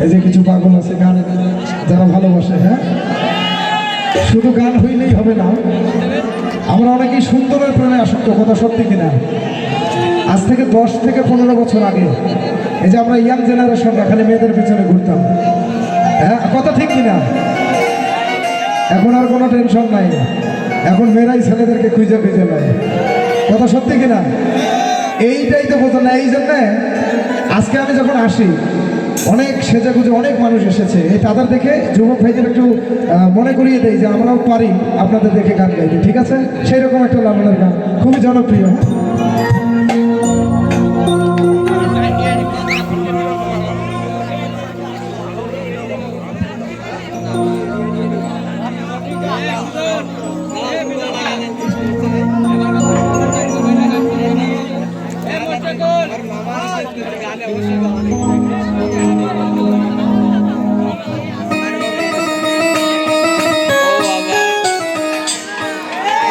এই যে কিছু পাগল আছে গান যারা ভালোবাসে, হ্যাঁ শুধু গান হইলেই হবে না, আমরা অনেকেই সুন্দরের প্রেমে আসক্ত, কথা সত্যি কিনা? আজ থেকে 10 থেকে 15 বছর আগে এই যে আমরা ইয়াং জেনারেশনরা খালি মেয়েদের পিছনে ঘুরতাম, হ্যাঁ কথা ঠিক কিনা? এখন আর কোনো টেনশন নাই, এখন মেয়েরাই ছেলেদেরকে খুঁজে খুঁজে নেয়, কথা সত্যি কিনা? এইটাই তো বোঝো না। এই জন্যে আজকে আমি যখন আসি অনেক সেজে গুজে অনেক মানুষ এসেছে, এই তাদের দেখে যুবক ভাইদের একটু মনে করিয়ে দেয় যে আমরাও পারি আপনাদের দেখে গান গাইতে, ঠিক আছে? সেই রকম একটা লালনের গান খুবই জনপ্রিয়।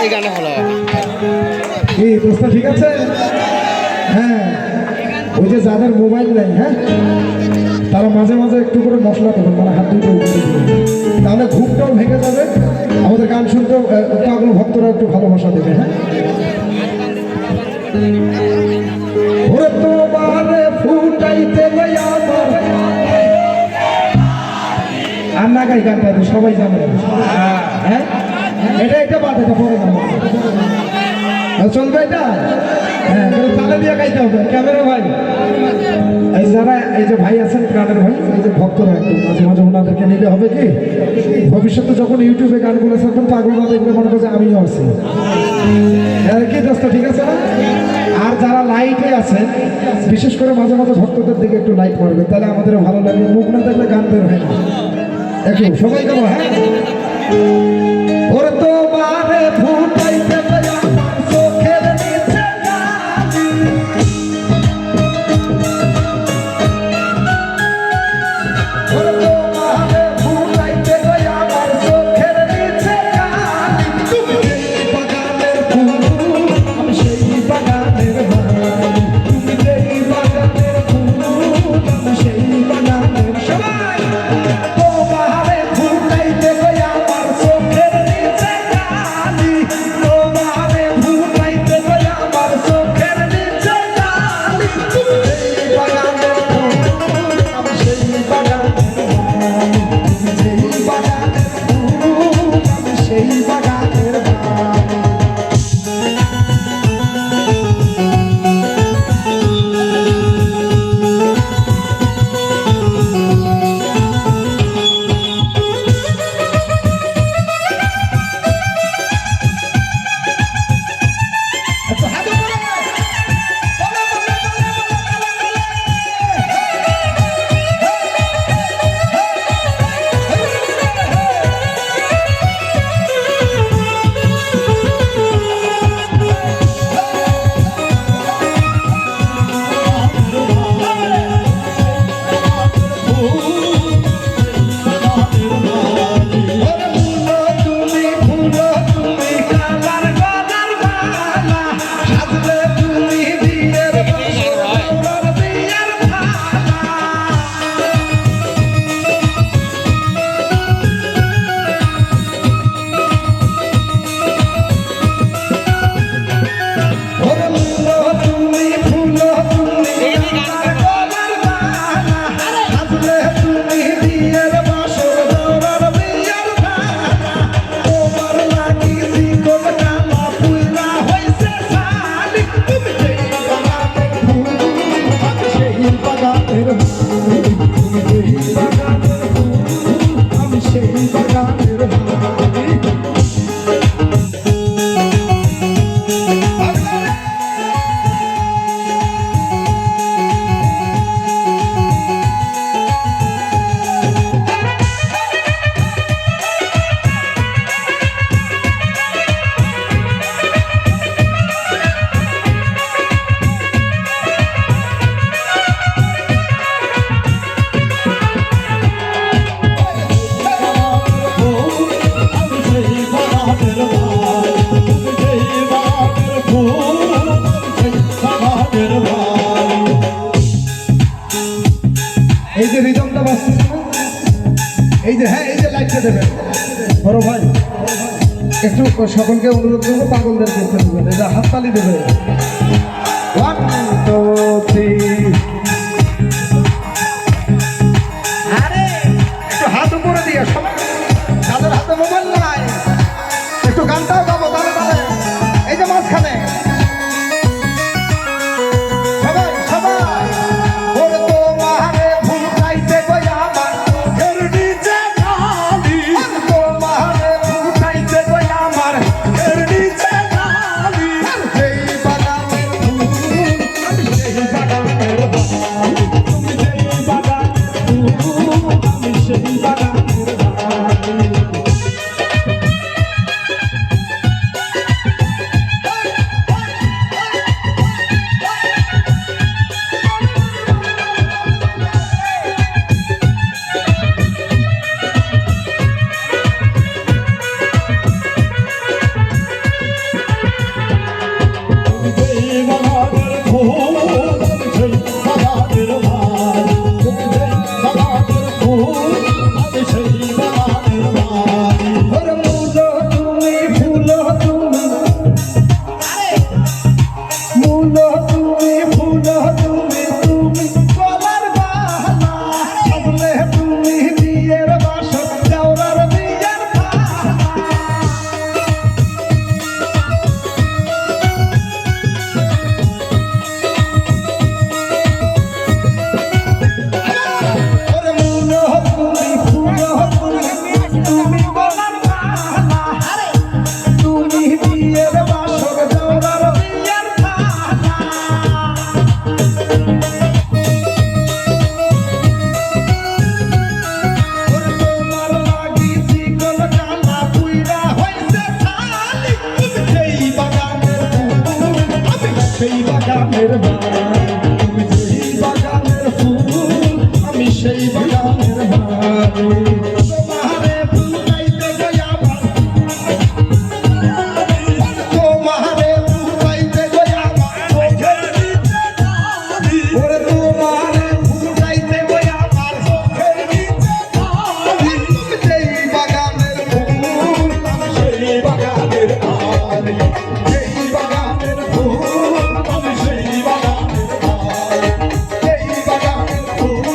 এই গানে ভালো কি দোস্ত ঠিক আছে? হ্যাঁ ওই যে যাদের মোবাইল নেই, হ্যাঁ তারা মাঝে মাঝে একটু করে মশলা দেবেন, মানে হাত দুটো তাহলে ঘুমটাও ভেঙে যাবে, আমাদের গান শুনতেও পাগল ভক্তরা একটু ভালোবাসা দেবে। হ্যাঁ ওরে তোমারে ফুটাইতে আর না গাই গানটা তো সবাই জানে, হ্যাঁ এটা বাদ, এটা পরে গান চলবে এটা, হ্যাঁ তালে দিয়ে গাইতে হবে। ক্যামেরা ভাই, এই যারা এই যে ভাই আছেন প্রাণের ভাই, এই যে ভক্তরা একটু মাঝে মাঝে ওনাদেরকে নিলে হবে কি, ভবিষ্যতে যখন ইউটিউবে গানগুলো ছাড়বেন পাগল না দেখলে মনে করছে আমিও আছি, কি দোস্ত ঠিক আছে না? আর যারা লাইটে আছেন বিশেষ করে মাঝে মাঝে ভক্তদের দিকে একটু লাইট মারবেন, তাহলে আমাদেরও ভালো লাগবে, মুখ না দেখলে গান বের হয় না। একটু সবাই গেল, হ্যাঁ ওরে তো বারে ফুটাইতে আমার চোখের নিচে গালি, ওরে তো বারে ফুটাইতে আমার চোখের নিচে গালি, তুমি যেই বাগানের ফুল আমি সেই বাগানের মালি, তুমি যেই বাগানের ফুল আমি সেই বাগানের সবাই তো বারে ফুটাইতে আমার চোখের এই যে রিদমটা বাজছে না? এই যে হ্যাঁ এই যে লাইটটা দেবেন বড় ভাই একটু সকলকে অনুরোধ করবো পাগলদেরকে একটু দেবেন এই যে হাততালি দেবে 1 2 3 আরে একটু হাত উপরে দিয়ে সবাই তাদের হাতে মোবাইল নাই একটু গানটাও গাবো তাহলে তাহলে এই যে মাঝখানে সবাই সবাই ওরে তোমারে ফুল খাইতে গই আমার ঘের নিচে গালি তোমারে ফুল খাইতে গই আমার ঘের নিচে গালি যেই বাগানের ফুল আমি সেই বাগানের বাগান তুমি যেই বাগানের ফুল আমি সেই বাগানের বাগান সেই বাগানের বাগান তুমি যেই বাগানের ফুল আমি সেই বাগানের বাগান তোমারে ফুল খাইতে গই আমার তোমারে ফুল খাইতে গই আমার চোখের নিচে গালি ওরে তোমারে ফুল খাইতে গই আমার চোখের নিচে গালি তুমি যেই বাগানের ফুল আমি সেই বাগানের বাগান যেই বাগানের ফুল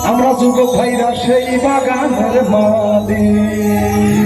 আমরা যুবক ভাইরা সেই বাগানের মালিক